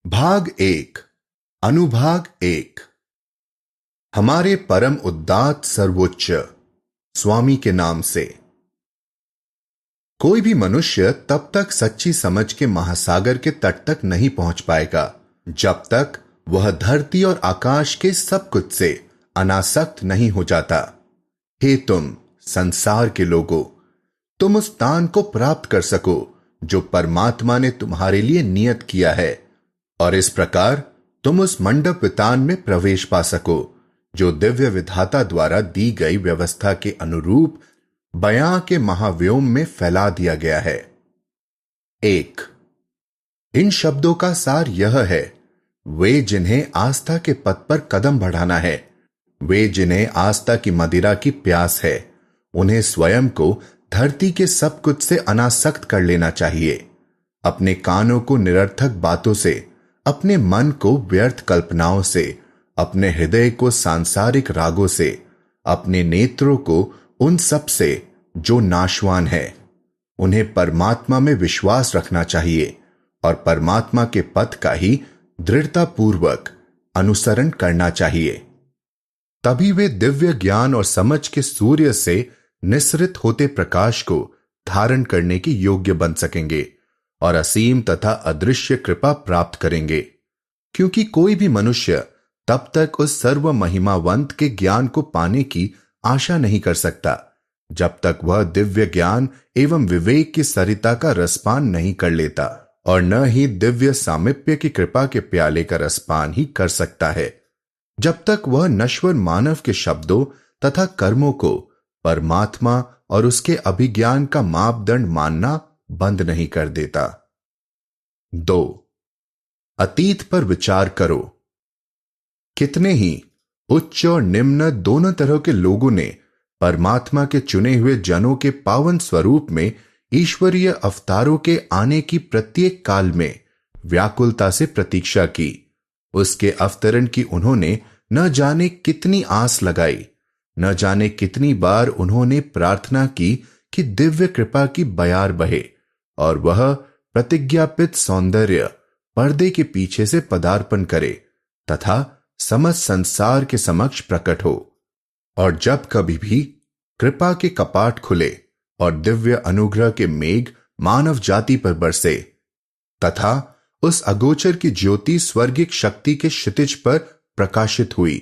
भाग 1 अनुभाग 1। हमारे परम उदात्त सर्वोच्च स्वामी के नाम से। कोई भी मनुष्य तब तक सच्ची समझ के महासागर के तट तक नहीं पहुंच पाएगा जब तक वह धरती और आकाश के सब कुछ से अनासक्त नहीं हो जाता। हे तुम संसार के लोगों, तुम उस स्थान को प्राप्त कर सको जो परमात्मा ने तुम्हारे लिए नियत किया है, और इस प्रकार तुम उस मंडप वितान में प्रवेश पा सको जो दिव्य विधाता द्वारा दी गई व्यवस्था के अनुरूप बयां के महाव्योम में फैला दिया गया है। 1। इन शब्दों का सार यह है, वे जिन्हें आस्था के पथ पर कदम बढ़ाना है, वे जिन्हें आस्था की मदिरा की प्यास है, उन्हें स्वयं को धरती के सब कुछ से अनासक्त कर लेना चाहिए। अपने कानों को निरर्थक बातों से, अपने मन को व्यर्थ कल्पनाओं से, अपने हृदय को सांसारिक रागों से, अपने नेत्रों को उन सब से जो नाशवान है, उन्हें परमात्मा में विश्वास रखना चाहिए और परमात्मा के पथ का ही दृढ़तापूर्वक अनुसरण करना चाहिए। तभी वे दिव्य ज्ञान और समझ के सूर्य से निसृत होते प्रकाश को धारण करने के योग्य बन सकेंगे और असीम तथा अदृश्य कृपा प्राप्त करेंगे, क्योंकि कोई भी मनुष्य तब तक उस सर्व महिमावंत के ज्ञान को पाने की आशा नहीं कर सकता जब तक वह दिव्य ज्ञान एवं विवेक की सरिता का रसपान नहीं कर लेता, और न ही दिव्य सामिप्य की कृपा के प्याले का रसपान ही कर सकता है जब तक वह नश्वर मानव के शब्दों तथा कर्मों को परमात्मा और उसके अभिज्ञान का मापदंड मानना बंद नहीं कर देता। 2। अतीत पर विचार करो। कितने ही उच्च और निम्न दोनों तरह के लोगों ने परमात्मा के चुने हुए जनों के पावन स्वरूप में ईश्वरीय अवतारों के आने की प्रत्येक काल में व्याकुलता से प्रतीक्षा की। उसके अवतरण की उन्होंने न जाने कितनी आस लगाई, न जाने कितनी बार उन्होंने प्रार्थना की कि दिव्य कृपा की बयार बहे और वह प्रतिज्ञापित सौंदर्य पर्दे के पीछे से पदार्पण करे तथा समस्त संसार के समक्ष प्रकट हो। और जब कभी भी कृपा के कपाट खुले और दिव्य अनुग्रह के मेघ मानव जाति पर बरसे तथा उस अगोचर की ज्योति स्वर्गिक शक्ति के क्षितिज पर प्रकाशित हुई,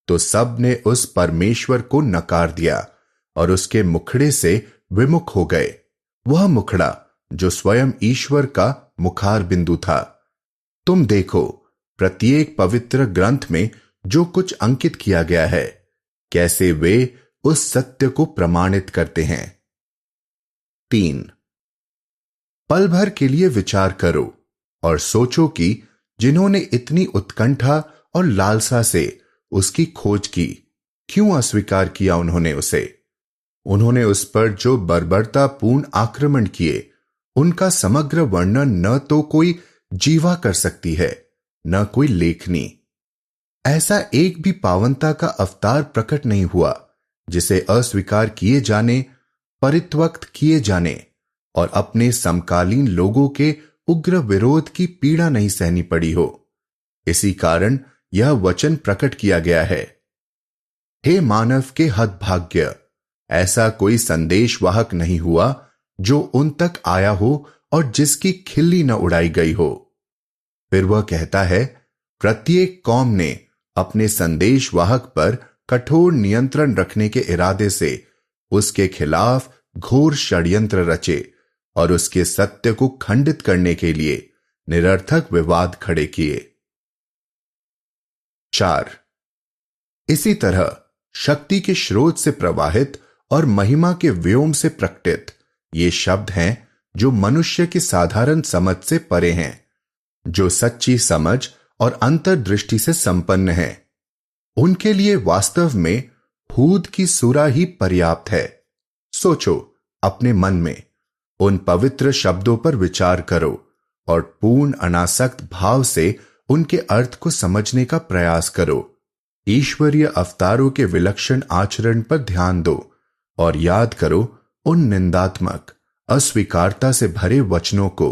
तो सब ने उस परमेश्वर को नकार दिया और उसके मुखड़े से विमुख हो गए, वह मुखड़ा जो स्वयं ईश्वर का मुखार बिंदु था। तुम देखो, प्रत्येक पवित्र ग्रंथ में जो कुछ अंकित किया गया है, कैसे वे उस सत्य को प्रमाणित करते हैं। 3। पल भर के लिए विचार करो और सोचो कि जिन्होंने इतनी उत्कंठा और लालसा से उसकी खोज की, क्यों अस्वीकार किया उन्होंने उसे। उन्होंने उस पर जो बर्बरतापूर्ण आक्रमण किए, उनका समग्र वर्णन न तो कोई जीवा कर सकती है, न कोई लेखनी। ऐसा एक भी पावनता का अवतार प्रकट नहीं हुआ जिसे अस्वीकार किए जाने, परित्यक्त किए जाने और अपने समकालीन लोगों के उग्र विरोध की पीड़ा नहीं सहनी पड़ी हो। इसी कारण यह वचन प्रकट किया गया है, हे मानव के हतभाग्य, ऐसा कोई संदेशवाहक नहीं हुआ जो उन तक आया हो और जिसकी खिल्ली न उड़ाई गई हो। फिर वह कहता है, प्रत्येक कौम ने अपने संदेशवाहक पर कठोर नियंत्रण रखने के इरादे से उसके खिलाफ घोर षड्यंत्र रचे और उसके सत्य को खंडित करने के लिए निरर्थक विवाद खड़े किए। 4। इसी तरह शक्ति के स्रोत से प्रवाहित और महिमा के व्योम से प्रकटित ये शब्द हैं जो मनुष्य की साधारण समझ से परे हैं, जो सच्ची समझ और अंतर्दृष्टि से संपन्न हैं। उनके लिए वास्तव में भूत की सुरा ही पर्याप्त है। सोचो, अपने मन में उन पवित्र शब्दों पर विचार करो और पूर्ण अनासक्त भाव से उनके अर्थ को समझने का प्रयास करो। ईश्वरीय अवतारों के विलक्षण आचरण पर ध्यान दो और याद करो उन निंदात्मक अस्वीकारता से भरे वचनों को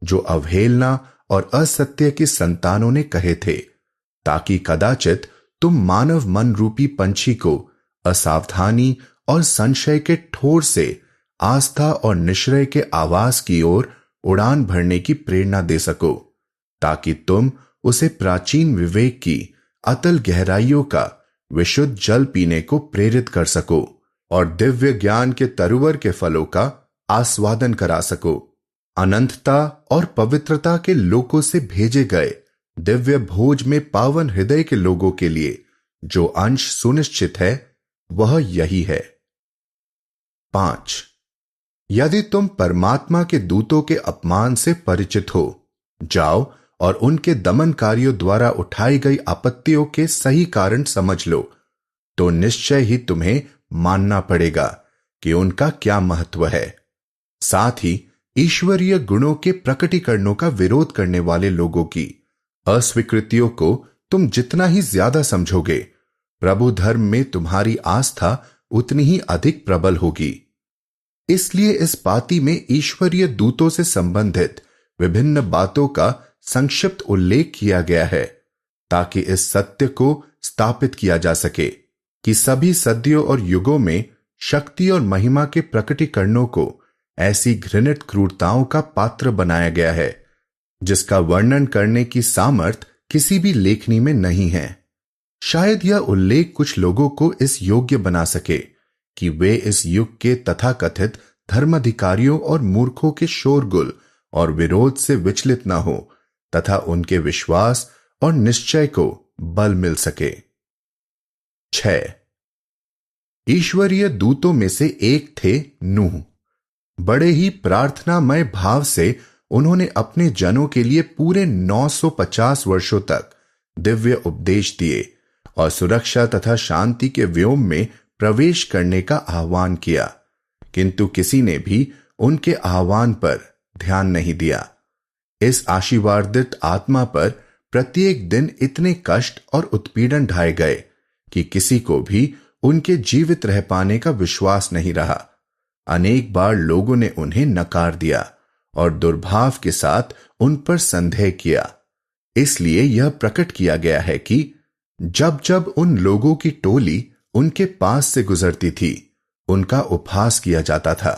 जो अवहेलना और असत्य की संतानों ने कहे थे, ताकि कदाचित तुम मानव मन रूपी पंछी को असावधानी और संशय के ठोर से आस्था और निश्चय के आवास की ओर उड़ान भरने की प्रेरणा दे सको, ताकि तुम उसे प्राचीन विवेक की अतल गहराइयों का विशुद्ध जल पीने को प्रेरित कर सको और दिव्य ज्ञान के तरुवर के फलों का आस्वादन करा सको। अनंतता और पवित्रता के लोकों से भेजे गए दिव्य भोज में पावन हृदय के लोगों के लिए जो अंश सुनिश्चित है वह यही है। 5. यदि तुम परमात्मा के दूतों के अपमान से परिचित हो, जाओ और उनके दमन कार्यों द्वारा उठाई गई आपत्तियों के सही कारण समझ लो, तो निश्चय ही तुम्हें मानना पड़ेगा कि उनका क्या महत्व है। साथ ही ईश्वरीय गुणों के प्रकटीकरणों का विरोध करने वाले लोगों की अस्वीकृतियों को तुम जितना ही ज्यादा समझोगे, प्रभु धर्म में तुम्हारी आस्था उतनी ही अधिक प्रबल होगी। इसलिए इस पाती में ईश्वरीय दूतों से संबंधित विभिन्न बातों का संक्षिप्त उल्लेख किया गया है, ताकि इस सत्य को स्थापित किया जा सके कि सभी सदियों और युगों में शक्ति और महिमा के प्रकटीकरणों को ऐसी घृणित क्रूरताओं का पात्र बनाया गया है, जिसका वर्णन करने की सामर्थ्य किसी भी लेखनी में नहीं है। शायद यह उल्लेख कुछ लोगों को इस योग्य बना सके कि वे इस युग के तथाकथित धर्माधिकारियों और मूर्खों के शोरगुल और विरोध से विचलित न हो तथा उनके विश्वास और निश्चय को बल मिल सके। 6. ईश्वरीय दूतों में से एक थे नूह। बड़े ही प्रार्थनामय भाव से उन्होंने अपने जनों के लिए पूरे 950 वर्षों तक दिव्य उपदेश दिए और सुरक्षा तथा शांति के व्योम में प्रवेश करने का आह्वान किया, किंतु किसी ने भी उनके आह्वान पर ध्यान नहीं दिया। इस आशीर्वादित आत्मा पर प्रत्येक दिन इतने कष्ट और उत्पीड़न ढाए गए कि किसी को भी उनके जीवित रह पाने का विश्वास नहीं रहा। अनेक बार लोगों ने उन्हें नकार दिया और दुर्भाव के साथ उन पर संदेह किया। इसलिए यह प्रकट किया गया है कि जब जब उन लोगों की टोली उनके पास से गुजरती थी, उनका उपहास किया जाता था।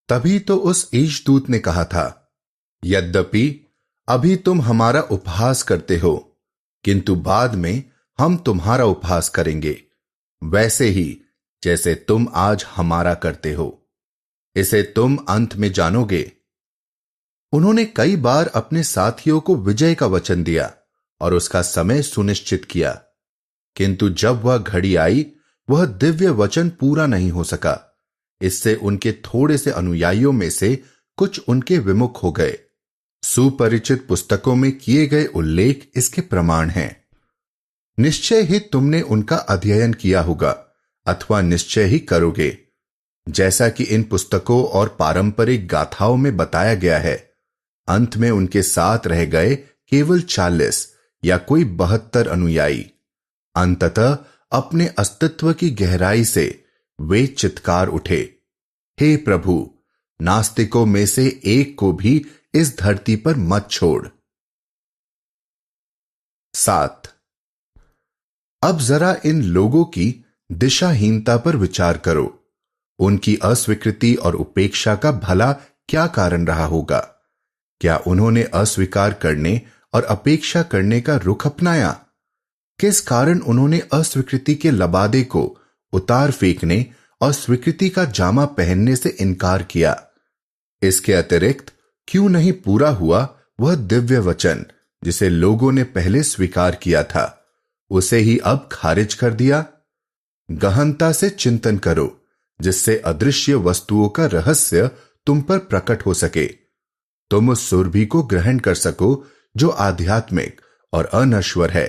तभी तो उस ईशदूत ने कहा था, यद्यपि अभी तुम हमारा उपहास करते हो, किंतु बाद में हम तुम्हारा उपहास करेंगे, वैसे ही जैसे तुम आज हमारा करते हो। इसे तुम अंत में जानोगे। उन्होंने कई बार अपने साथियों को विजय का वचन दिया और उसका समय सुनिश्चित किया, किंतु जब वह घड़ी आई, वह दिव्य वचन पूरा नहीं हो सका। इससे उनके थोड़े से अनुयायियों में से कुछ उनके विमुख हो गए। सुपरिचित पुस्तकों में किए गए उल्लेख इसके प्रमाण हैं। निश्चय ही तुमने उनका अध्ययन किया होगा अथवा निश्चय ही करोगे। जैसा कि इन पुस्तकों और पारंपरिक गाथाओं में बताया गया है, अंत में उनके साथ रह गए केवल 40 या कोई 72 अनुयायी। अंततः अपने अस्तित्व की गहराई से वे चित्कार उठे, हे प्रभु, नास्तिकों में से एक को भी इस धरती पर मत छोड़। 7. अब जरा इन लोगों की दिशाहीनता पर विचार करो। उनकी अस्वीकृति और उपेक्षा का भला क्या कारण रहा होगा? क्या उन्होंने अस्वीकार करने और अपेक्षा करने का रुख अपनाया? किस कारण उन्होंने अस्वीकृति के लबादे को उतार फेंकने और स्वीकृति का जामा पहनने से इनकार किया? इसके अतिरिक्त क्यों नहीं पूरा हुआ वह दिव्य वचन जिसे लोगों ने पहले स्वीकार किया था, उसे ही अब खारिज कर दिया? गहनता से चिंतन करो, जिससे अदृश्य वस्तुओं का रहस्य तुम पर प्रकट हो सके। तुम उस सुरभि को ग्रहण कर सको जो आध्यात्मिक और अनश्वर है,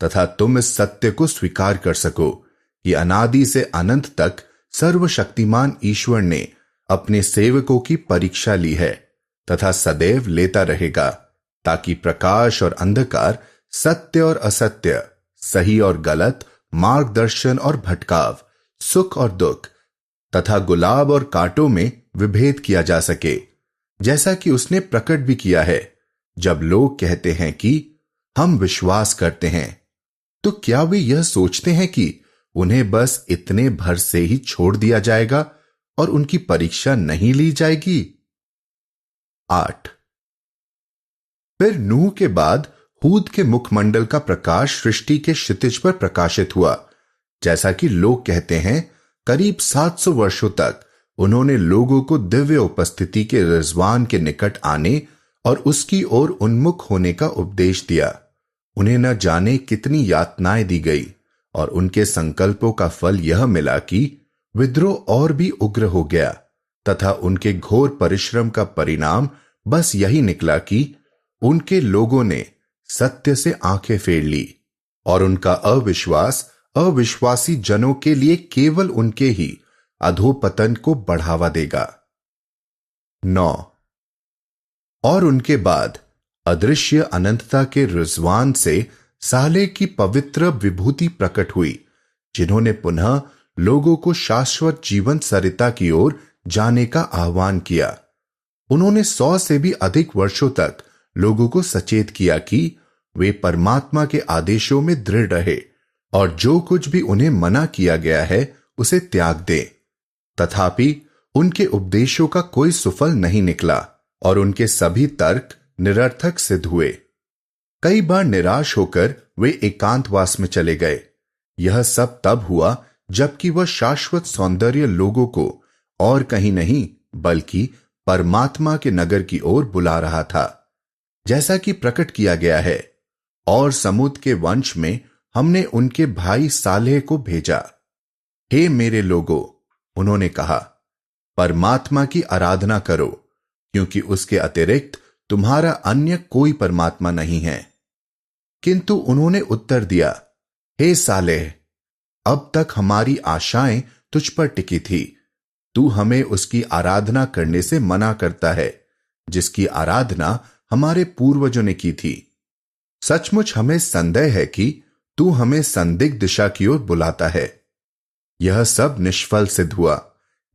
तथा तुम इस सत्य को स्वीकार कर सको कि अनादि से अनंत तक सर्वशक्तिमान ईश्वर ने अपने सेवकों की परीक्षा ली है तथा सदैव लेता रहेगा, ताकि प्रकाश और अंधकार, सत्य और असत्य, सही और गलत, मार्गदर्शन और भटकाव, सुख और दुख तथा गुलाब और कांटों में विभेद किया जा सके, जैसा कि उसने प्रकट भी किया है जब लोग कहते हैं कि हम विश्वास करते हैं, तो क्या वे यह सोचते हैं कि उन्हें बस इतने भर से ही छोड़ दिया जाएगा और उनकी परीक्षा नहीं ली जाएगी? 8। फिर नूह के बाद हूद के मुखमंडल का प्रकाश सृष्टि के क्षितिज पर प्रकाशित हुआ। जैसा कि लोग कहते हैं, करीब 700 वर्षों तक उन्होंने लोगों को दिव्य उपस्थिति के रिजवान के निकट आने और उसकी ओर उन्मुख होने का उपदेश दिया। उन्हें न जाने कितनी यातनाएं दी गई और उनके संकल्पों का फल यह मिला कि विद्रोह और भी उग्र हो गया तथा उनके घोर परिश्रम का परिणाम बस यही निकला कि उनके लोगों ने सत्य से आंखें फेर ली और उनका अविश्वास अविश्वासी जनों के लिए केवल उनके ही अधोपतन को बढ़ावा देगा। 9। और उनके बाद अदृश्य अनंतता के रिजवान से साले की पवित्र विभूति प्रकट हुई, जिन्होंने पुनः लोगों को शाश्वत जीवन सरिता की ओर जाने का आह्वान किया। उन्होंने 100 से भी अधिक वर्षों तक लोगों को सचेत किया कि वे परमात्मा के आदेशों में दृढ़ रहे और जो कुछ भी उन्हें मना किया गया है उसे त्याग दें। तथापि उनके उपदेशों का कोई सुफल नहीं निकला और उनके सभी तर्क निरर्थक सिद्ध हुए। कई बार निराश होकर वे एकांतवास में चले गए। यह सब तब हुआ जबकि वह शाश्वत सौंदर्य लोगों को और कहीं नहीं बल्कि परमात्मा के नगर की ओर बुला रहा था। जैसा कि प्रकट किया गया है, और समूद के वंश में हमने उनके भाई सालेह को भेजा। हे मेरे लोगों, उन्होंने कहा, परमात्मा की आराधना करो, क्योंकि उसके अतिरिक्त तुम्हारा अन्य कोई परमात्मा नहीं है। किंतु उन्होंने उत्तर दिया, हे सालेह, अब तक हमारी आशाएं तुझ पर टिकी थी। तू हमें उसकी आराधना करने से मना करता है जिसकी आराधना हमारे पूर्वजों ने की थी। सचमुच हमें संदेह है कि तू हमें संदिग्ध दिशा की ओर बुलाता है। यह सब निष्फल सिद्ध हुआ,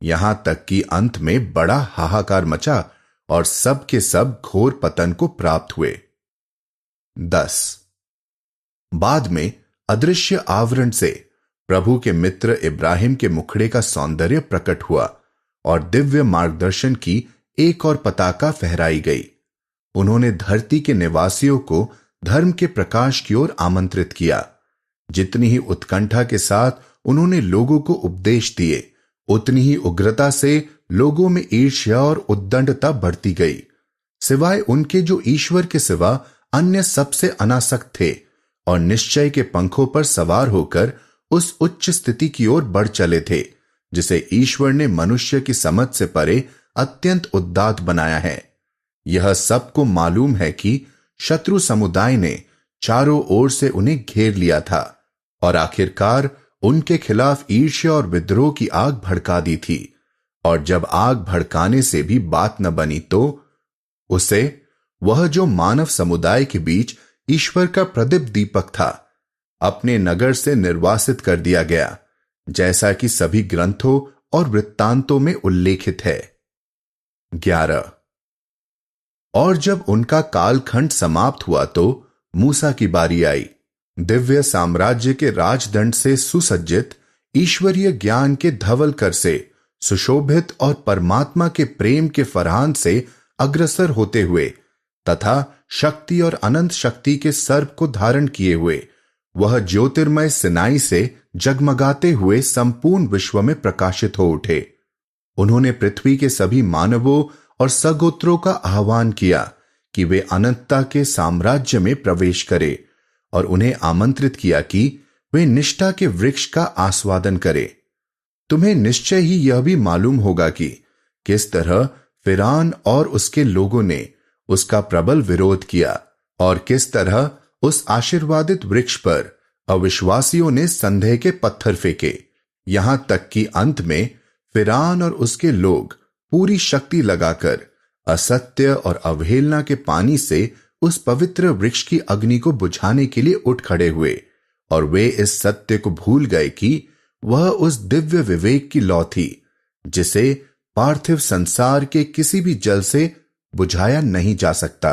यहां तक कि अंत में बड़ा हाहाकार मचा और सब के सब घोर पतन को प्राप्त हुए। 10। बाद में अदृश्य आवरण से प्रभु के मित्र इब्राहिम के मुखड़े का सौंदर्य प्रकट हुआ और दिव्य मार्गदर्शन की एक और पताका फहराई गई। उन्होंने धरती के निवासियों को धर्म के प्रकाश की ओर आमंत्रित किया। जितनी ही उत्कंठा के साथ उन्होंने लोगों को उपदेश दिए, उतनी ही उग्रता से लोगों में ईर्ष्या और उद्दंडता बढ़ती गई। सिवाय उनके जो ईश्वर के सिवा अन्य सबसे अनासक्त थे और निश्चय के पंखों पर सवार होकर उस उच्च स्थिति की ओर बढ़ चले थे जिसे ईश्वर ने मनुष्य की समझ से परे अत्यंत उदात्त बनाया है। यह सबको मालूम है कि शत्रु समुदाय ने चारों ओर से उन्हें घेर लिया था और आखिरकार उनके खिलाफ ईर्ष्या और विद्रोह की आग भड़का दी थी। और जब आग भड़काने से भी बात न बनी तो उसे वह जो मानव समुदाय के बीच ईश्वर का प्रदीप्त दीपक था अपने नगर से निर्वासित कर दिया गया, जैसा कि सभी ग्रंथों और वृत्तांतों में उल्लेखित है। 11। और जब उनका कालखंड समाप्त हुआ तो मूसा की बारी आई। दिव्य साम्राज्य के राजदंड से सुसज्जित, ईश्वरीय ज्ञान के धवल कर से सुशोभित और परमात्मा के प्रेम के फरहान से अग्रसर होते हुए तथा शक्ति और अनंत शक्ति के सर्प को धारण किए हुए वह ज्योतिर्मय सिनाई से जगमगाते हुए संपूर्ण विश्व में प्रकाशित हो उठे। उन्होंने पृथ्वी के सभी मानवों और सगोत्रों का आह्वान किया कि वे अनंतता के साम्राज्य में प्रवेश करें और उन्हें आमंत्रित किया कि वे निष्ठा के वृक्ष का आस्वादन करें। तुम्हें निश्चय ही यह भी मालूम होगा कि किस तरह फिरौन और उसके लोगों ने उसका प्रबल विरोध किया और किस तरह उस आशीर्वादित वृक्ष पर अविश्वासियों ने संदेह के पत्थर फेंके, यहां तक कि अंत में फिरौन और उसके लोग पूरी शक्ति लगाकर असत्य और अवहेलना के पानी से उस पवित्र वृक्ष की अग्नि को बुझाने के लिए उठ खड़े हुए और वे इस सत्य को भूल गए कि वह उस दिव्य विवेक की लौ थी जिसे पार्थिव संसार के किसी भी जल से बुझाया नहीं जा सकता।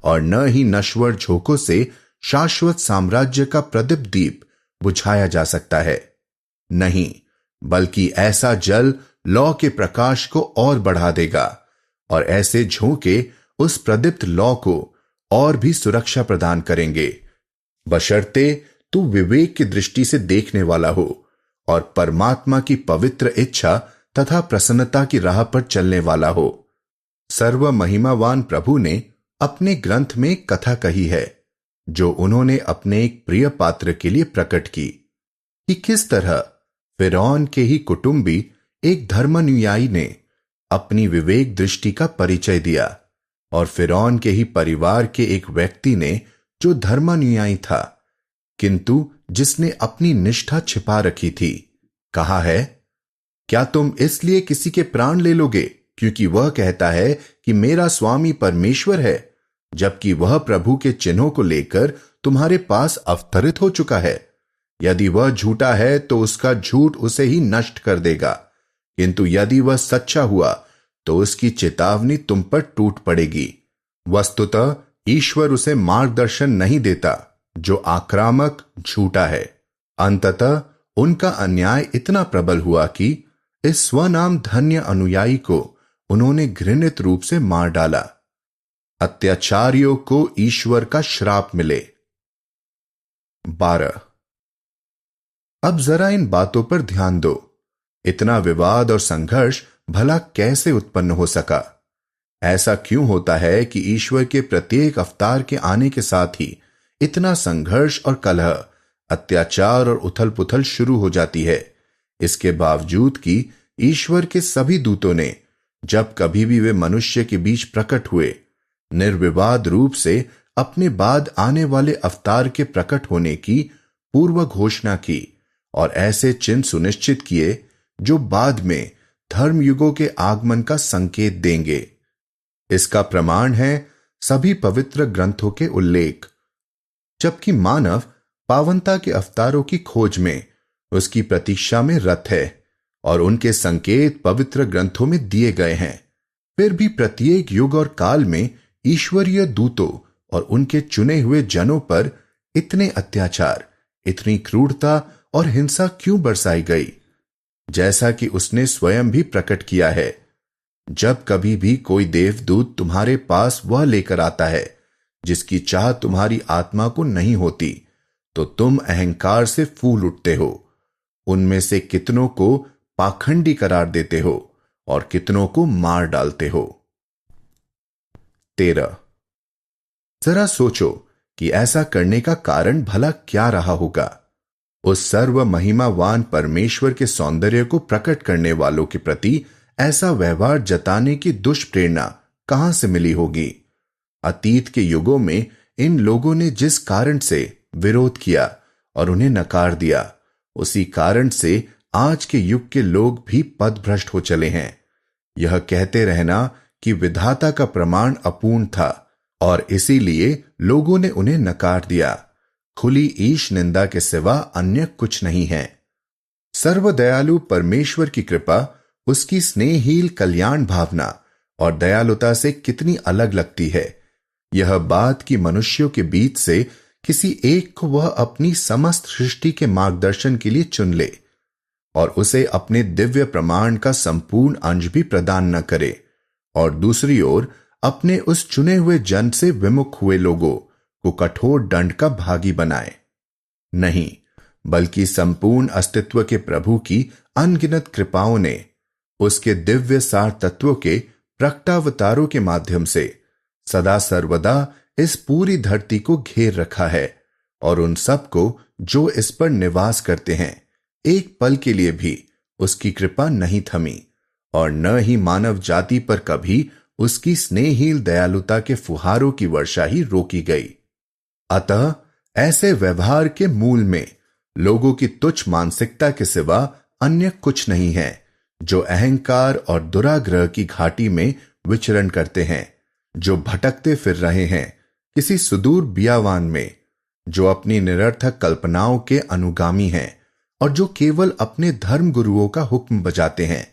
और न ही नश्वर झोंकों से शाश्वत साम्राज्य का प्रदीप दीप बुझाया जा सकता है। नहीं, बल्कि ऐसा जल लौ के प्रकाश को और बढ़ा देगा, और ऐसे झोंके उस प्रदीप्त लौ को और भी सुरक्षा प्रदान करेंगे, बशर्ते तू विवेक की दृष्टि से देखने वाला हो और परमात्मा की पवित्र इच्छा तथा प्रसन्नता की राह पर चलने वाला हो। सर्व महिमावान प्रभु ने अपने ग्रंथ में कथा कही है, जो उन्होंने अपने एक प्रिय पात्र के लिए प्रकट की, कि किस तरह फिरौन के ही कुटुंबी एक धर्मानुयायी ने अपनी विवेक दृष्टि का परिचय दिया, और फिरौन के ही परिवार के एक व्यक्ति ने, जो धर्मानुयायी था किंतु जिसने अपनी निष्ठा छिपा रखी थी, कहा है, क्या तुम इसलिए किसी के प्राण ले लोगे क्योंकि वह कहता है कि मेरा स्वामी परमेश्वर है, जबकि वह प्रभु के चिन्हों को लेकर तुम्हारे पास अवतरित हो चुका है? यदि वह झूठा है तो उसका झूठ उसे ही नष्ट कर देगा, किंतु यदि वह सच्चा हुआ तो उसकी चेतावनी तुम पर टूट पड़ेगी। वस्तुतः ईश्वर उसे मार्गदर्शन नहीं देता जो आक्रामक झूठा है। अंततः उनका अन्याय इतना प्रबल हुआ कि इस स्वनाम धन्य अनुयायी को उन्होंने घृणित रूप से मार डाला। अत्याचारियों को ईश्वर का श्राप मिले। 12। अब जरा इन बातों पर ध्यान दो। इतना विवाद और संघर्ष भला कैसे उत्पन्न हो सका? ऐसा क्यों होता है कि ईश्वर के प्रत्येक अवतार के आने के साथ ही इतना संघर्ष और कलह, अत्याचार और उथल पुथल शुरू हो जाती है? इसके बावजूद कि ईश्वर के सभी दूतों ने जब कभी भी वे मनुष्य के बीच प्रकट हुए, निर्विवाद रूप से अपने बाद आने वाले अवतार के प्रकट होने की पूर्व घोषणा की और ऐसे चिन्ह सुनिश्चित किए जो बाद में धर्मयुगों के आगमन का संकेत देंगे। इसका प्रमाण है सभी पवित्र ग्रंथों के उल्लेख। जबकि मानव पावनता के अवतारों की खोज में, उसकी प्रतीक्षा में रत है और उनके संकेत पवित्र ग्रंथों में दिए गए हैं, फिर भी प्रत्येक युग और काल में ईश्वरीय दूतों और उनके चुने हुए जनों पर इतने अत्याचार, इतनी क्रूरता और हिंसा क्यों बरसाई गई? जैसा कि उसने स्वयं भी प्रकट किया है, जब कभी भी कोई देवदूत तुम्हारे पास वह लेकर आता है जिसकी चाह तुम्हारी आत्मा को नहीं होती, तो तुम अहंकार से फूल उठते हो, उनमें से कितनों को पाखंडी करार देते हो और कितनों को मार डालते हो। 13। जरा सोचो कि ऐसा करने का कारण भला क्या रहा होगा? उस सर्व महिमावान परमेश्वर के सौंदर्य को प्रकट करने वालों के प्रति ऐसा व्यवहार जताने की दुष्प्रेरणा कहां से मिली होगी? अतीत के युगों में इन लोगों ने जिस कारण से विरोध किया और उन्हें नकार दिया, उसी कारण से आज के युग के लोग भी पथभ्रष्ट हो चले हैं। यह कहते रहना कि विधाता का प्रमाण अपूर्ण था और इसीलिए लोगों ने उन्हें नकार दिया, खुली ईश निंदा के सिवा अन्य कुछ नहीं है। सर्वदयालु परमेश्वर की कृपा, उसकी स्नेहहीन कल्याण भावना और दयालुता से कितनी अलग लगती है, यह बात कि मनुष्यों के बीच से किसी एक को वह अपनी समस्त सृष्टि के मार्गदर्शन के लिए चुन ले और उसे अपने दिव्य प्रमाण का संपूर्ण अंश भी प्रदान न करे, और दूसरी ओर अपने उस चुने हुए जन से विमुख हुए लोगों को कठोर दंड का भागी बनाए। नहीं, बल्कि संपूर्ण अस्तित्व के प्रभु की अनगिनत कृपाओं ने उसके दिव्य सार तत्वों के प्रकटावतारों के माध्यम से सदा सर्वदा इस पूरी धरती को घेर रखा है, और उन सब को जो इस पर निवास करते हैं एक पल के लिए भी उसकी कृपा नहीं थमी, और न ही मानव जाति पर कभी उसकी स्नेहहीन दयालुता के फुहारों की वर्षा ही रोकी गई। अतः ऐसे व्यवहार के मूल में लोगों की तुच्छ मानसिकता के सिवा अन्य कुछ नहीं है, जो अहंकार और दुराग्रह की घाटी में विचरण करते हैं, जो भटकते फिर रहे हैं किसी सुदूर बियावान में, जो अपनी निरर्थक कल्पनाओं के अनुगामी हैं और जो केवल अपने धर्म गुरुओं का हुक्म बजाते हैं।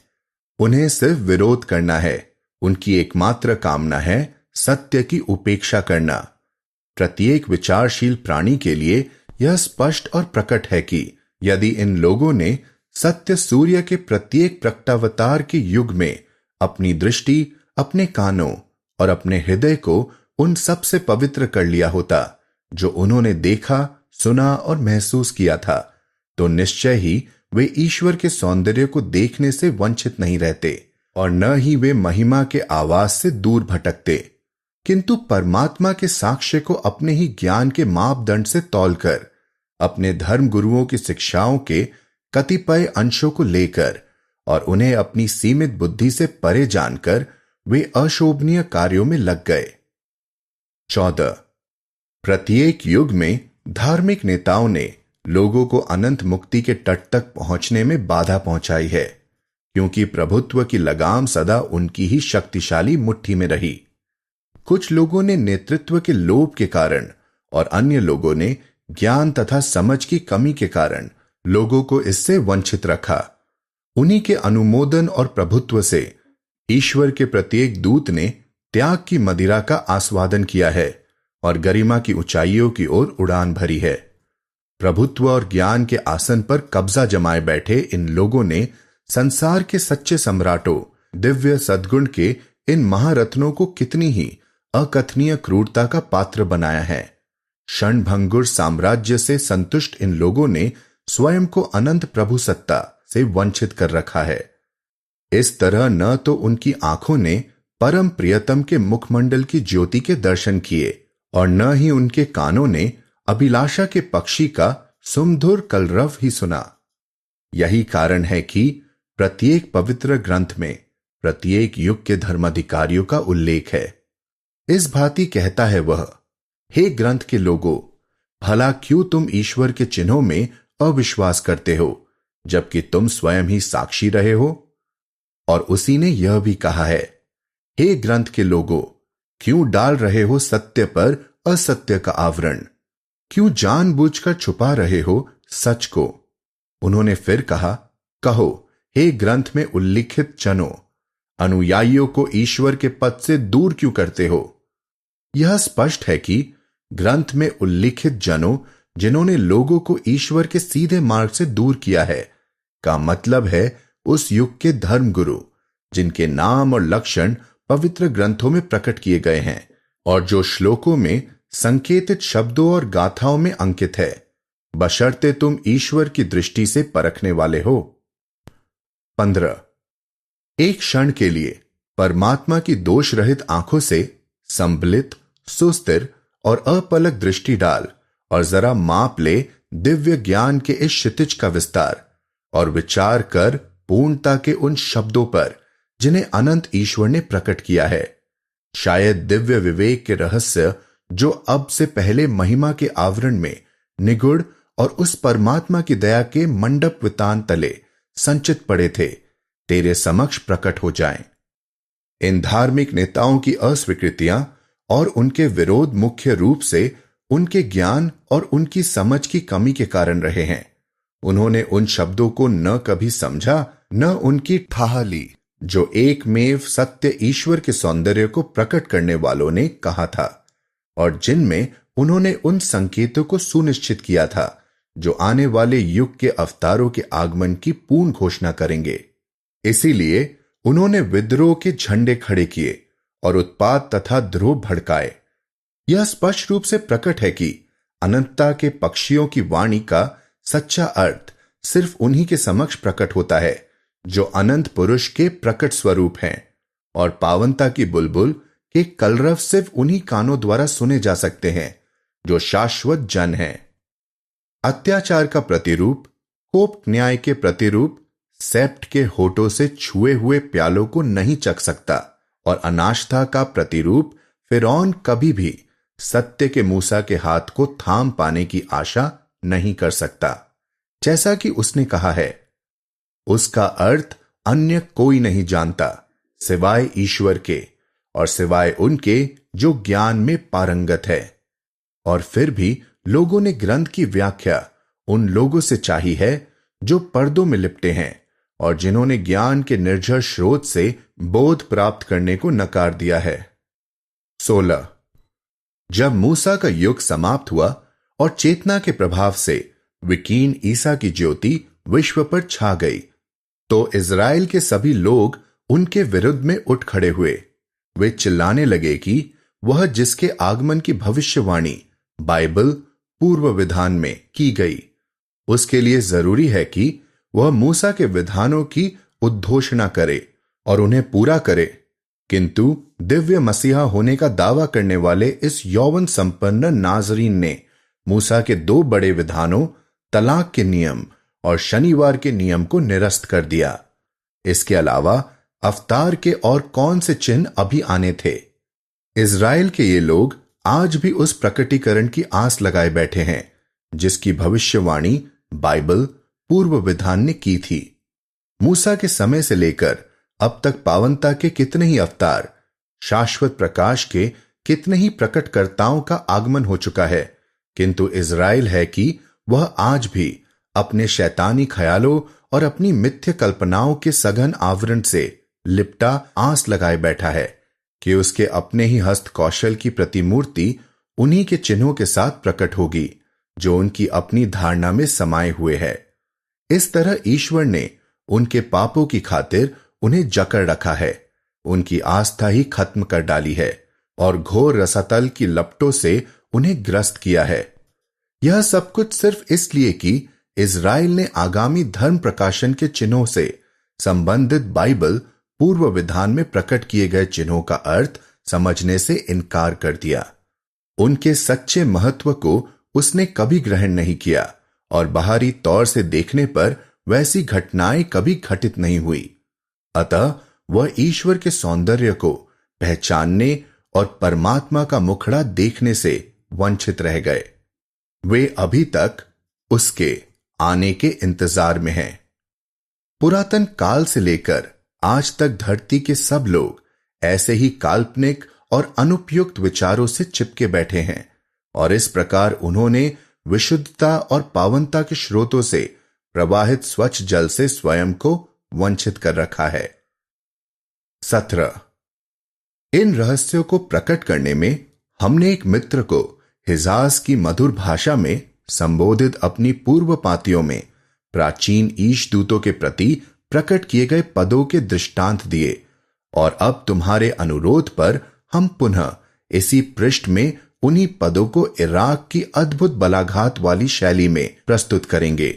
उन्हें सिर्फ विरोध करना है, उनकी एकमात्र कामना है सत्य की उपेक्षा करना। प्रत्येक विचारशील प्राणी के लिए यह स्पष्ट और प्रकट है कि यदि इन लोगों ने सत्य सूर्य के प्रत्येक प्रकटावतार के युग में अपनी दृष्टि, अपने कानों और अपने हृदय को उन सब से पवित्र कर लिया होता जो उन्होंने देखा, सुना और महसूस किया था, तो निश्चय ही वे ईश्वर के सौंदर्य को देखने से वंचित नहीं रहते और न ही वे महिमा के आवाज से दूर भटकते, किंतु परमात्मा के साक्ष्य को अपने ही ज्ञान के मापदंड से तौलकर, अपने धर्म गुरुओं की शिक्षाओं के कतिपय अंशों को लेकर और उन्हें अपनी सीमित बुद्धि से परे जानकर वे अशोभनीय कार्यों में लग गए। 14. प्रत्येक युग में धार्मिक नेताओं ने लोगों को अनंत मुक्ति के तट तक पहुंचने में बाधा पहुंचाई है, क्योंकि प्रभुत्व की लगाम सदा उनकी ही शक्तिशाली मुट्ठी में रही। कुछ लोगों ने नेतृत्व के लोभ के कारण और अन्य लोगों ने ज्ञान तथा समझ की कमी के कारण लोगों को इससे वंचित रखा। उन्हीं के अनुमोदन और प्रभुत्व से ईश्वर के प्रत्येक दूत ने त्याग की मदिरा का आस्वादन किया है और गरिमा की ऊंचाइयों की ओर उड़ान भरी है। प्रभुत्व और ज्ञान के आसन पर कब्जा जमाए बैठे इन लोगों ने संसार के सच्चे सम्राटों, दिव्य सद्गुण के इन महारत्नों को कितनी ही अकथनीय क्रूरता का पात्र बनाया है। क्षणभंगुर साम्राज्य से संतुष्ट इन लोगों ने स्वयं को अनंत प्रभु सत्ता से वंचित कर रखा है। इस तरह न तो उनकी आंखों ने परम प्रियतम के मुखमंडल की ज्योति के दर्शन किए और न ही उनके कानों ने अभिलाषा के पक्षी का सुमधुर कलरव ही सुना। यही कारण है कि प्रत्येक पवित्र ग्रंथ में प्रत्येक युग के धर्माधिकारियों का उल्लेख है। इस भांति कहता है वह, हे ग्रंथ के लोगों, भला क्यों तुम ईश्वर के चिन्हों में अविश्वास करते हो, जबकि तुम स्वयं ही साक्षी रहे हो। और उसी ने यह भी कहा है, हे ग्रंथ के लोगों, क्यों डाल रहे हो सत्य पर असत्य का आवरण, क्यों जानबूझकर छुपा रहे हो सच को। उन्होंने फिर कहा, कहो हे ग्रंथ में उल्लिखित जनों, अनुयायियों को ईश्वर के पद से दूर क्यों करते हो। यह स्पष्ट है कि ग्रंथ में उल्लिखित जनों जिन्होंने लोगों को ईश्वर के सीधे मार्ग से दूर किया है का मतलब है उस युग के धर्मगुरु, जिनके नाम और लक्षण पवित्र ग्रंथों में प्रकट किए गए हैं और जो श्लोकों में संकेतित शब्दों और गाथाओं में अंकित है, बशर्ते तुम ईश्वर की दृष्टि से परखने वाले हो। 15. एक क्षण के लिए परमात्मा की दोष रहित आंखों से संभलित, सुस्थिर और अपलक दृष्टि डाल और जरा माप ले दिव्य ज्ञान के इस क्षितिज का विस्तार और विचार कर पूर्णता के उन शब्दों पर जिन्हें अनंत ईश्वर ने प्रकट किया है। शायद दिव्य विवेक के रहस्य जो अब से पहले महिमा के आवरण में निगुड़ और उस परमात्मा की दया के मंडप वितान तले संचित पड़े थे, तेरे समक्ष प्रकट हो जाएं। इन धार्मिक नेताओं की अस्वीकृतियां और उनके विरोध मुख्य रूप से उनके ज्ञान और उनकी समझ की कमी के कारण रहे हैं। उन्होंने उन शब्दों को न कभी समझा, न उनकी ठाह ली जो एकमेव सत्य ईश्वर के सौंदर्य को प्रकट करने वालों ने कहा था और जिनमें उन्होंने उन संकेतों को सुनिश्चित किया था जो आने वाले युग के अवतारों के आगमन की पूर्ण घोषणा करेंगे। इसीलिए उन्होंने विद्रोह के झंडे खड़े किए और उत्पात तथा ध्रुव भड़काए। यह स्पष्ट रूप से प्रकट है कि अनंतता के पक्षियों की वाणी का सच्चा अर्थ सिर्फ उन्हीं के समक्ष प्रकट होता है जो अनंत पुरुष के प्रकट स्वरूप हैं, और पावनता की बुलबुल के कलरव सिर्फ उन्हीं कानों द्वारा सुने जा सकते हैं जो शाश्वत जन हैं। अत्याचार का प्रतिरूप, कोप न्याय के प्रतिरूप सेप्ट के होठों से छुए हुए प्यालों को नहीं चख सकता, और अनास्था का प्रतिरूप फिरौन कभी भी सत्य के मूसा के हाथ को थाम पाने की आशा नहीं कर सकता। जैसा कि उसने कहा है, उसका अर्थ अन्य कोई नहीं जानता सिवाय ईश्वर के और सिवाय उनके जो ज्ञान में पारंगत है। और फिर भी लोगों ने ग्रंथ की व्याख्या उन लोगों से चाही है जो पर्दों में लिपटे हैं और जिन्होंने ज्ञान के निर्झर स्रोत से बोध प्राप्त करने को नकार दिया है। 16। जब मूसा का युग समाप्त हुआ और चेतना के प्रभाव से विकीर्ण ईसा की ज्योति विश्व पर छा गई, तो इज़राइल के सभी लोग उनके विरुद्ध में उठ खड़े हुए। वे चिल्लाने लगे कि वह जिसके आगमन की भविष्यवाणी बाइबल पूर्व विधान में की गई, उसके लिए जरूरी है कि वह मूसा के विधानों की उद्घोषणा करे और उन्हें पूरा करे। किंतु दिव्य मसीहा होने का दावा करने वाले इस यौवन संपन्न नाजरीन ने मूसा के 2 बड़े विधानों, तलाक के नियम और शनिवार के नियम को निरस्त कर दिया। इसके अलावा अवतार के और कौन से चिन्ह अभी आने थे? इज़राइल के ये लोग आज भी उस प्रकटीकरण की आस लगाए बैठे हैं जिसकी भविष्यवाणी बाइबल पूर्व विधान ने की थी। मूसा के समय से लेकर अब तक पावनता के कितने ही अवतार, शाश्वत प्रकाश के कितने ही प्रकटकर्ताओं का आगमन हो चुका है, किंतु इज़राइल है कि वह आज भी अपने शैतानी ख्यालों और अपनी मिथ्य कल्पनाओं के सघन आवरण से लिपटा आस लगाए बैठा है कि उसके अपने ही हस्त कौशल की प्रतिमूर्ति उन्हीं के चिन्हों के साथ प्रकट होगी जो उनकी अपनी धारणा में समाये हुए है। इस तरह ईश्वर ने उनके पापों की खातिर उन्हें जकड़ रखा है, उनकी आस्था ही खत्म कर डाली है और घोर रसातल की लपटों से उन्हें ग्रस्त किया है। यह सब कुछ सिर्फ इसलिए कि इज़राइल ने आगामी धर्म प्रकाशन के चिन्हों से संबंधित बाइबल पूर्व विधान में प्रकट किए गए चिन्हों का अर्थ समझने से इनकार कर दिया। उनके सच्चे महत्व को उसने कभी ग्रहण नहीं किया और बाहरी तौर से देखने पर वैसी घटनाएं कभी घटित नहीं हुई। अतः वह ईश्वर के सौंदर्य को पहचानने और परमात्मा का मुखड़ा देखने से वंचित रह गए। वे अभी तक उसके आने के इंतजार में हैं। पुरातन काल से लेकर आज तक धरती के सब लोग ऐसे ही काल्पनिक और अनुपयुक्त विचारों से चिपके बैठे हैं और इस प्रकार उन्होंने विशुद्धता और पावनता के स्रोतों से प्रवाहित स्वच्छ जल से स्वयं को वंचित कर रखा है। 17। इन रहस्यों को प्रकट करने में हमने एक मित्र को हिजाज की मधुर भाषा में संबोधित अपनी पूर्व पातियों में प्राचीन ईश दूतों के प्रति प्रकट किए गए पदों के दृष्टांत दिए और अब तुम्हारे अनुरोध पर हम पुनः इसी पृष्ठ में उन्हीं पदों को इराक की अद्भुत बलाघात वाली शैली में प्रस्तुत करेंगे,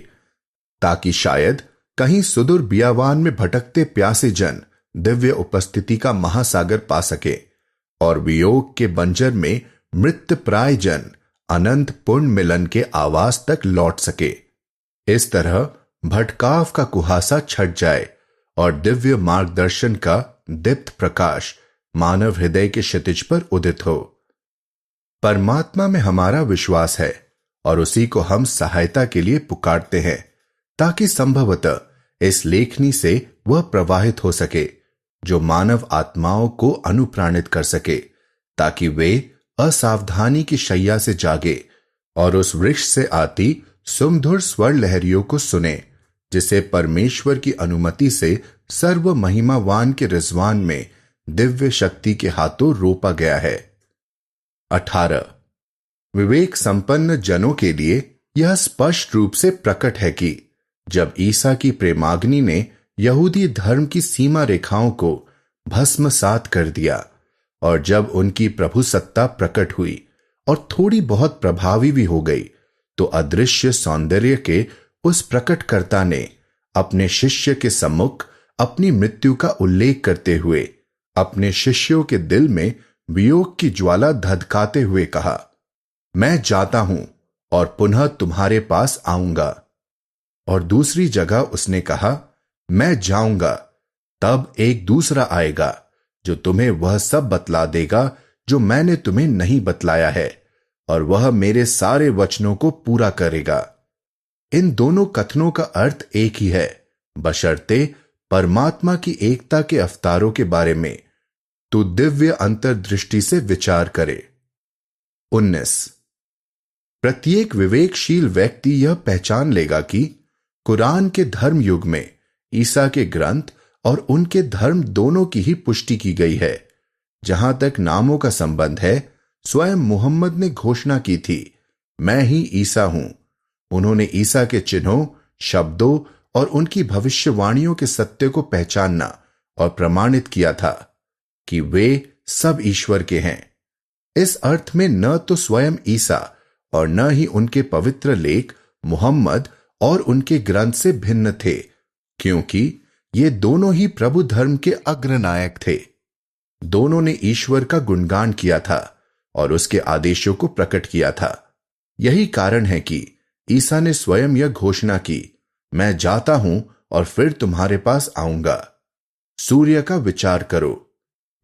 ताकि शायद कहीं सुदूर बियावान में भटकते प्यासे जन दिव्य उपस्थिति का महासागर पा सके और वियोग के बंजर में मृत प्राय जन अनंत पूर्ण मिलन के आवास तक लौट सके। इस तरह भटकाव का कुहासा छट जाए और दिव्य मार्गदर्शन का दीप्त प्रकाश मानव हृदय के क्षितिज पर उदित हो। परमात्मा में हमारा विश्वास है और उसी को हम सहायता के लिए पुकारते हैं, ताकि संभवतः इस लेखनी से वह प्रवाहित हो सके जो मानव आत्माओं को अनुप्राणित कर सके, ताकि वे असावधानी की शैया से जागे और उस वृक्ष से आती सुमधुर स्वर लहरियों को सुने जिसे परमेश्वर की अनुमति से सर्व महिमावान के रिजवान में दिव्य शक्ति के हाथों रोपा गया है। 18। विवेक संपन्न जनों के लिए यह स्पष्ट रूप से प्रकट है कि जब ईसा की प्रेमाग्नि ने यहूदी धर्म की सीमा रेखाओं को भस्मसात कर दिया और जब उनकी प्रभु सत्ता प्रकट हुई और थोड़ी बहुत प्रभावी भी हो गई, तो अदृश्य सौंदर्य के उस प्रकटकर्ता ने अपने शिष्य के सम्मुख अपनी मृत्यु का उल्लेख करते हुए अपने शिष्यों के दिल में वियोग की ज्वाला धधकाते हुए कहा, मैं जाता हूं और पुनः तुम्हारे पास आऊंगा। और दूसरी जगह उसने कहा, मैं जाऊंगा, तब एक दूसरा आएगा जो तुम्हें वह सब बतला देगा जो मैंने तुम्हें नहीं बतलाया है, और वह मेरे सारे वचनों को पूरा करेगा। इन दोनों कथनों का अर्थ एक ही है, बशर्ते परमात्मा की एकता के अवतारों के बारे में तू दिव्य अंतर्दृष्टि से विचार करे। 19। प्रत्येक विवेकशील व्यक्ति यह पहचान लेगा कि कुरान के धर्म युग में ईसा के ग्रंथ और उनके धर्म दोनों की ही पुष्टि की गई है, जहां तक नामों का संबंध है, स्वयं मोहम्मद ने घोषणा की थी, मैं ही ईसा हूं। उन्होंने ईसा के चिन्हों, शब्दों और उनकी भविष्यवाणियों के सत्य को पहचानना और प्रमाणित किया था कि वे सब ईश्वर के हैं। इस अर्थ में न तो स्वयं ईसा और न ही उनके पवित्र लेख मुहम्मद और उनके ग्रंथ से भिन्न थे, क्योंकि ये दोनों ही प्रभु धर्म के अग्रनायक थे। दोनों ने ईश्वर का गुणगान किया था और उसके आदेशों को प्रकट किया था। यही कारण है कि ईसा ने स्वयं यह घोषणा की, मैं जाता हूं और फिर तुम्हारे पास आऊंगा। सूर्य का विचार करो।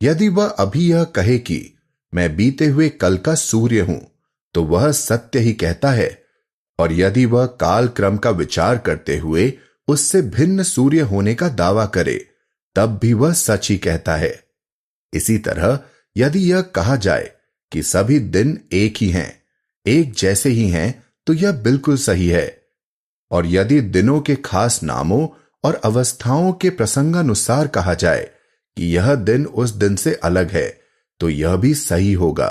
यदि वह अभी यह कहे कि मैं बीते हुए कल का सूर्य हूं, तो वह सत्य ही कहता है, और यदि वह काल क्रम का विचार करते हुए उससे भिन्न सूर्य होने का दावा करे, तब भी वह सच ही कहता है। इसी तरह यदि यह कहा जाए कि सभी दिन एक ही हैं, एक जैसे ही हैं, तो यह बिल्कुल सही है। और यदि दिनों के खास नामों और अवस्थाओं के प्रसंगानुसार कहा जाए कि यह दिन उस दिन से अलग है, तो यह भी सही होगा,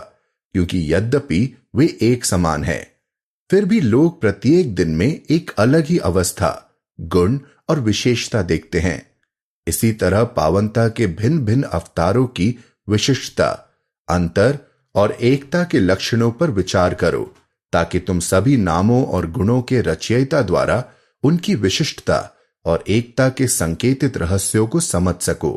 क्योंकि यद्यपि वे एक समान हैं, फिर भी लोग प्रत्येक दिन में एक अलग ही अवस्था, गुण और विशेषता देखते हैं। इसी तरह पावनता के भिन्न भिन्न अवतारों की विशिष्टता, अंतर और एकता के लक्षणों पर विचार करो, ताकि तुम सभी नामों और गुणों के रचयिता द्वारा उनकी विशिष्टता और एकता के संकेतित रहस्यों को समझ सको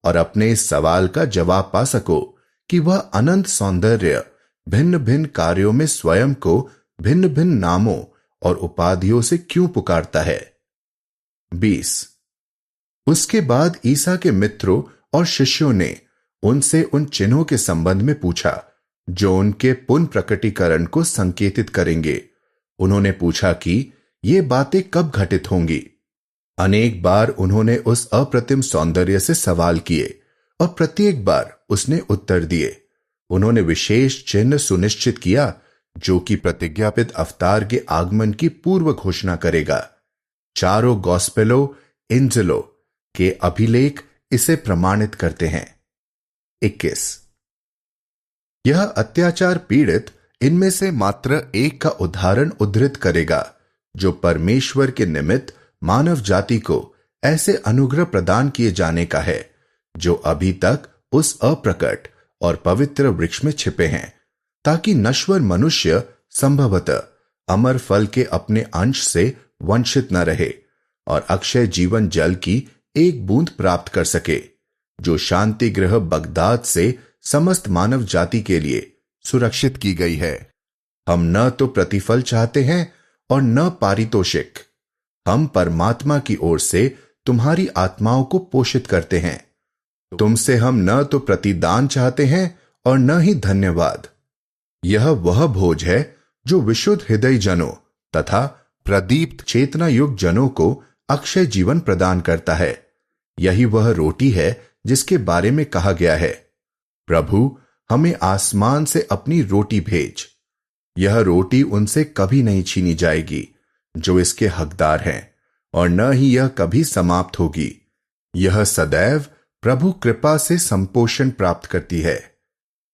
और अपने इस सवाल का जवाब पा सको कि वह अनंत सौंदर्य भिन्न भिन्न कार्यों में स्वयं को भिन्न भिन्न नामों और उपाधियों से क्यों पुकारता है। 20। उसके बाद ईसा के मित्रों और शिष्यों ने उनसे उन चिन्हों के संबंध में पूछा जो उनके पुनः प्रकटीकरण को संकेतित करेंगे। उन्होंने पूछा कि ये बातें कब घटित होंगी। अनेक बार उन्होंने उस अप्रतिम सौंदर्य से सवाल किए और प्रत्येक बार उसने उत्तर दिए। उन्होंने विशेष चिन्ह सुनिश्चित किया जो कि प्रतिज्ञापित अवतार के आगमन की पूर्व घोषणा करेगा। चारों गॉस्पेलों, इंजिलों के अभिलेख इसे प्रमाणित करते हैं। 21। यह अत्याचार पीड़ित इनमें से मात्र एक का उदाहरण उद्धृत करेगा जो परमेश्वर के निमित्त मानव जाति को ऐसे अनुग्रह प्रदान किए जाने का है जो अभी तक उस अप्रकट और पवित्र वृक्ष में छिपे हैं, ताकि नश्वर मनुष्य संभवतः अमर फल के अपने अंश से वंचित न रहे और अक्षय जीवन जल की एक बूंद प्राप्त कर सके, जो शांति गृह बगदाद से समस्त मानव जाति के लिए सुरक्षित की गई है। हम न तो प्रतिफल चाहते हैं और न पारितोषिक। हम परमात्मा की ओर से तुम्हारी आत्माओं को पोषित करते हैं। तुमसे हम न तो प्रतिदान चाहते हैं और न ही धन्यवाद। यह वह भोज है जो विशुद्ध हृदय जनों तथा प्रदीप्त चेतना युक्त जनों को अक्षय जीवन प्रदान करता है। यही वह रोटी है जिसके बारे में कहा गया है, प्रभु हमें आसमान से अपनी रोटी भेज। यह रोटी उनसे कभी नहीं छीनी जाएगी जो इसके हकदार हैं, और न ही यह कभी समाप्त होगी। यह सदैव प्रभु कृपा से संपोषण प्राप्त करती है।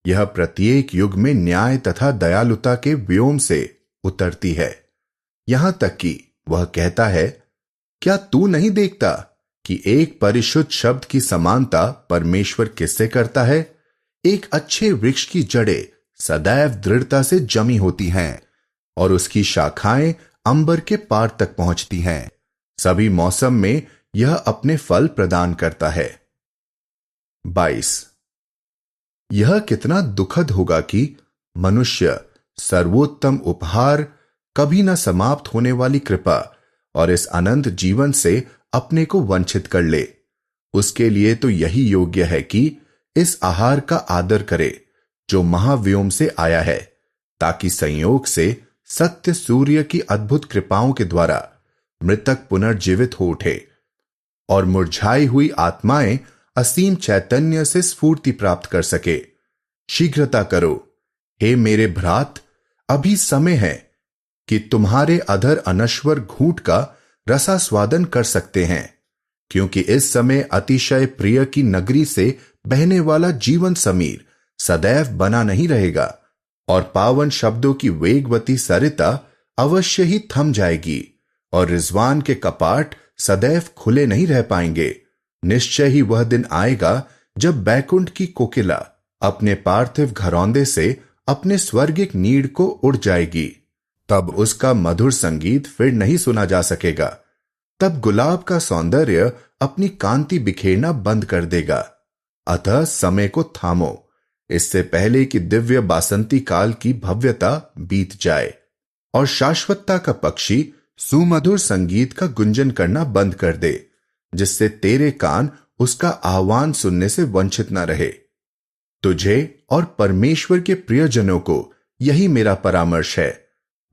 यह प्रत्येक युग में न्याय तथा दयालुता के व्योम से उतरती है, यहां तक कि वह कहता है, क्या तू नहीं देखता कि एक परिशुद्ध शब्द की समानता परमेश्वर किससे करता है? एक अच्छे वृक्ष की जड़ें सदैव दृढ़ता से जमी होती हैं और उसकी शाखाएं अंबर के पार तक पहुंचती हैं। सभी मौसम में यह अपने फल प्रदान करता है। 22। यह कितना दुखद होगा कि मनुष्य सर्वोत्तम उपहार, कभी न समाप्त होने वाली कृपा और इस अनंत जीवन से अपने को वंचित कर ले। उसके लिए तो यही योग्य है कि इस आहार का आदर करे जो महाव्योम से आया है, ताकि संयोग से सत्य सूर्य की अद्भुत कृपाओं के द्वारा मृतक पुनर्जीवित हो उठे और मुरझाई हुई आत्माएं असीम चैतन्य से स्फूर्ति प्राप्त कर सके। शीघ्रता करो हे मेरे भ्रात, अभी समय है कि तुम्हारे अधर अनश्वर घूंट का रसास्वादन कर सकते हैं, क्योंकि इस समय अतिशय प्रिय की नगरी से बहने वाला जीवन समीर सदैव बना नहीं रहेगा और पावन शब्दों की वेगवती सरिता अवश्य ही थम जाएगी और रिजवान के कपाट सदैव खुले नहीं रह पाएंगे। निश्चय ही वह दिन आएगा जब बैकुंठ की कोकिला अपने पार्थिव घरौंदे से अपने स्वर्गिक नीड़ को उड़ जाएगी। तब उसका मधुर संगीत फिर नहीं सुना जा सकेगा। तब गुलाब का सौंदर्य अपनी कांति बिखेरना बंद कर देगा। अतः समय को थामो, इससे पहले कि दिव्य बासंती काल की भव्यता बीत जाए और शाश्वतता का पक्षी सुमधुर संगीत का गुंजन करना बंद कर दे, जिससे तेरे कान उसका आह्वान सुनने से वंचित न रहे। तुझे और परमेश्वर के प्रियजनों को यही मेरा परामर्श है।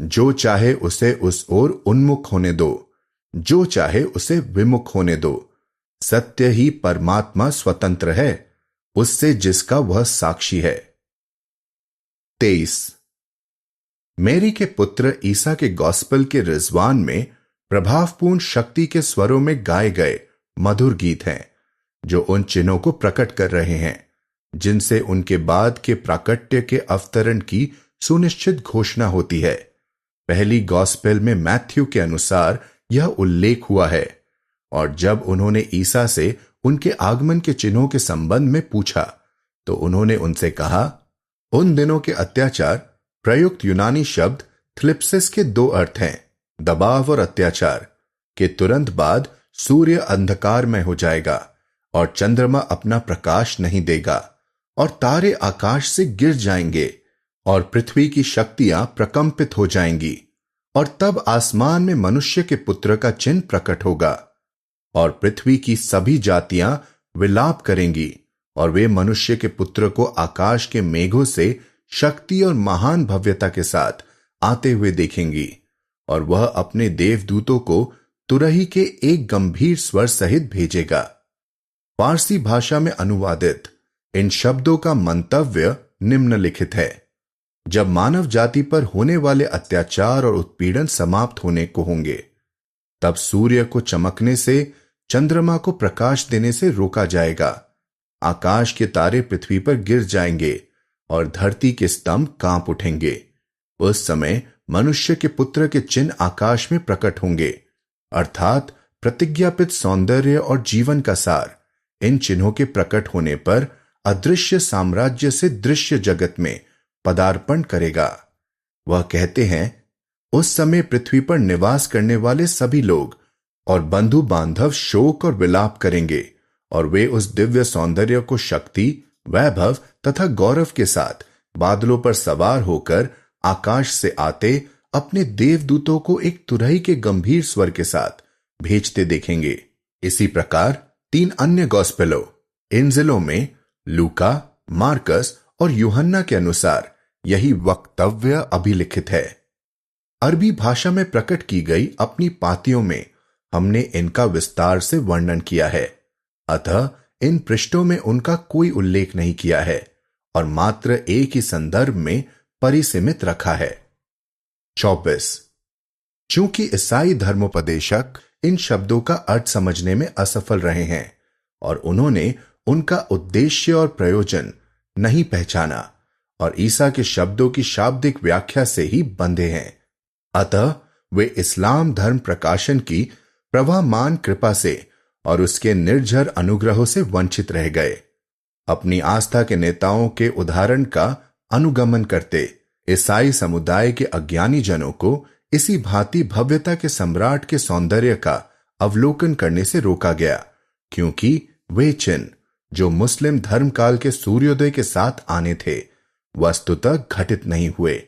जो चाहे उसे उस ओर उन्मुख होने दो, जो चाहे उसे विमुख होने दो। सत्य ही परमात्मा स्वतंत्र है, उससे जिसका वह साक्षी है। 23 मेरी के पुत्र ईसा के गॉस्पेल के रिजवान में प्रभावपूर्ण शक्ति के स्वरों में गाए गए मधुर गीत हैं, जो उन चिन्हों को प्रकट कर रहे हैं जिनसे उनके बाद के प्राकट्य के अवतरण की सुनिश्चित घोषणा होती है। पहली गॉस्पेल में मैथ्यू के अनुसार यह उल्लेख हुआ है, और जब उन्होंने ईसा से उनके आगमन के चिन्हों के संबंध में पूछा तो उन्होंने उनसे कहा, उन दिनों के अत्याचार प्रयुक्त यूनानी शब्द थ्लिप्सिस के दो अर्थ हैं, दबाव और अत्याचार। के तुरंत बाद सूर्य अंधकार में हो जाएगा और चंद्रमा अपना प्रकाश नहीं देगा और तारे आकाश से गिर जाएंगे और पृथ्वी की शक्तियां प्रकंपित हो जाएंगी, और तब आसमान में मनुष्य के पुत्र का चिन्ह प्रकट होगा और पृथ्वी की सभी जातियां विलाप करेंगी और वे मनुष्य के पुत्र को आकाश के मेघों से शक्ति और महान भव्यता के साथ आते हुए देखेंगी, और वह अपने देवदूतों को तुरही के एक गंभीर स्वर सहित भेजेगा। पारसी भाषा में अनुवादित इन शब्दों का मंतव्य निम्नलिखित है। जब मानव जाति पर होने वाले अत्याचार और उत्पीड़न समाप्त होने को होंगे, तब सूर्य को चमकने से, चंद्रमा को प्रकाश देने से रोका जाएगा। आकाश के तारे पृथ्वी पर गिर जाएंगे और धरती के स्तंभ कांप उठेंगे। उस समय मनुष्य के पुत्र के चिन्ह आकाश में प्रकट होंगे, अर्थात प्रतिज्ञापित सौंदर्य और जीवन का सार। इन चिन्हों के प्रकट होने पर अदृश्य साम्राज्य से दृश्य जगत में पदार्पण करेगा। वह कहते हैं, उस समय पृथ्वी पर निवास करने वाले सभी लोग और बंधु बांधव शोक और विलाप करेंगे, और वे उस दिव्य सौंदर्य को शक्ति, वैभव तथा गौरव के साथ बादलों पर सवार होकर आकाश से आते अपने देवदूतों को एक तुरही के गंभीर स्वर के साथ भेजते देखेंगे। इसी प्रकार 3 अन्य गॉस्पेलों, इंजिलों में लूका, मार्कस और यूहन्ना के अनुसार यही वक्तव्य अभिलिखित है। अरबी भाषा में प्रकट की गई अपनी पातियों में हमने इनका विस्तार से वर्णन किया है, अतः इन पृष्ठों में उनका कोई उल्लेख नहीं किया है और मात्र एक ही संदर्भ में परिसीमित रखा है। 24 चूंकि ईसाई धर्मोपदेशक इन शब्दों का अर्थ समझने में असफल रहे हैं और उन्होंने उनका उद्देश्य और प्रयोजन नहीं पहचाना और ईसा के शब्दों की शाब्दिक व्याख्या से ही बंधे हैं, अतः वे इस्लाम धर्म प्रकाशन की प्रवाहमान कृपा से और उसके निर्झर अनुग्रहों से वंचित रह गए। अपनी आस्था के नेताओं के उदाहरण का अनुगमन करते ईसाई समुदाय के अज्ञानी जनों को इसी भांति भव्यता के सम्राट के सौंदर्य का अवलोकन करने से रोका गया, क्योंकि वे चिन्ह जो मुस्लिम धर्म काल के सूर्योदय के साथ आने थे वस्तुतः घटित नहीं हुए।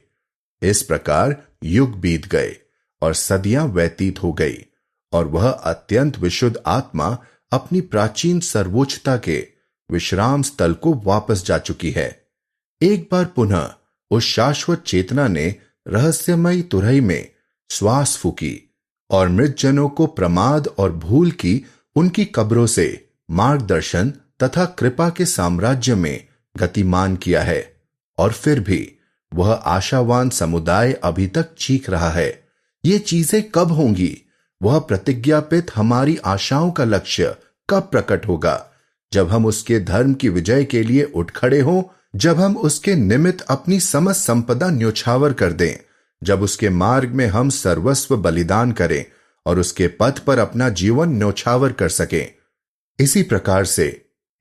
इस प्रकार युग बीत गए और सदियां व्यतीत हो गई और वह अत्यंत विशुद्ध आत्मा अपनी प्राचीन सर्वोच्चता के विश्राम स्थल को वापस जा चुकी है। एक बार पुनः उस शाश्वत चेतना ने रहस्यमयी तुरही में श्वास फूकी और मृत जनों को प्रमाद और भूल की उनकी कब्रों से मार्गदर्शन तथा कृपा के साम्राज्य में गतिमान किया है। और फिर भी वह आशावान समुदाय अभी तक चीख रहा है, ये चीजें कब होंगी? वह प्रतिज्ञापित हमारी आशाओं का लक्ष्य कब प्रकट होगा, जब हम उसके धर्म की विजय के लिए उठ खड़े हों, जब हम उसके निमित्त अपनी समस्त संपदा न्योछावर कर दें, जब उसके मार्ग में हम सर्वस्व बलिदान करें और उसके पथ पर अपना जीवन न्योछावर कर सकें। इसी प्रकार से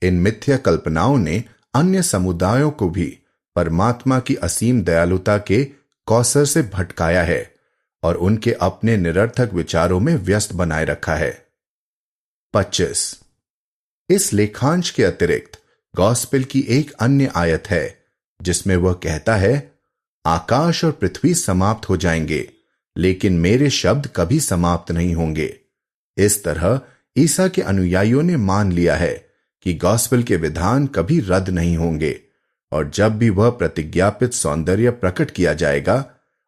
इन मिथ्या कल्पनाओं ने अन्य समुदायों को भी परमात्मा की असीम दयालुता के कौसर से भटकाया है और उनके अपने निरर्थक विचारों में व्यस्त बनाए रखा है। 25। इस लेखांश के अतिरिक्त गॉस्पेल की एक अन्य आयत है जिसमें वह कहता है, आकाश और पृथ्वी समाप्त हो जाएंगे लेकिन मेरे शब्द कभी समाप्त नहीं होंगे। इस तरह ईसा के अनुयायियों ने मान लिया है कि गॉस्पेल के विधान कभी रद्द नहीं होंगे और जब भी वह प्रतिज्ञापित सौंदर्य प्रकट किया जाएगा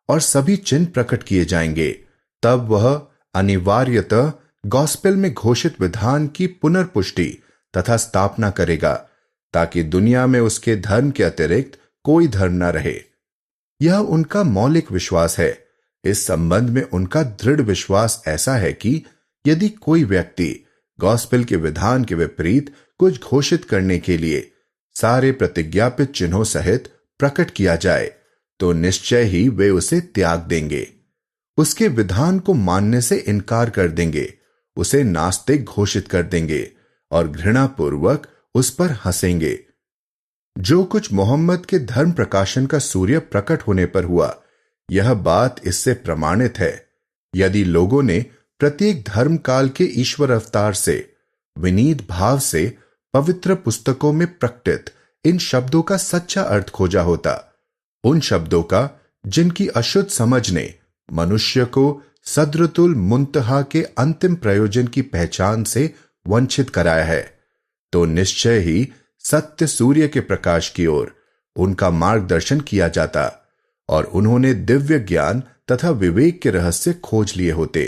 और सभी चिन्ह प्रकट किए जाएंगे, तब वह अनिवार्यतः गॉस्पेल में घोषित विधान की पुनर्पुष्टि तथा स्थापना करेगा ताकि दुनिया में उसके धर्म के अतिरिक्त कोई धर्म न रहे। यह उनका मौलिक विश्वास है। इस संबंध में उनका दृढ़ विश्वास ऐसा है कि यदि कोई व्यक्ति गॉस्पेल के विधान के विपरीत कुछ घोषित करने के लिए सारे प्रतिज्ञापित चिन्हों सहित प्रकट किया जाए तो निश्चय ही वे उसे त्याग देंगे, उसके विधान को मानने से इनकार कर देंगे, उसे नास्तिक घोषित कर देंगे और घृणापूर्वक उस पर हंसेंगे। जो कुछ मोहम्मद के धर्म प्रकाशन का सूर्य प्रकट होने पर हुआ, यह बात इससे प्रमाणित है। यदि लोगों ने प्रत्येक धर्म काल के ईश्वर अवतार से विनीत भाव से पवित्र पुस्तकों में प्रकटित इन शब्दों का सच्चा अर्थ खोजा होता, उन शब्दों का जिनकी अशुद्ध समझ ने मनुष्य को सद्रतुल मुंतहा के अंतिम प्रयोजन की पहचान से वंचित कराया है, तो निश्चय ही सत्य सूर्य के प्रकाश की ओर उनका मार्गदर्शन किया जाता और उन्होंने दिव्य ज्ञान तथा विवेक के रहस्य खोज लिए होते।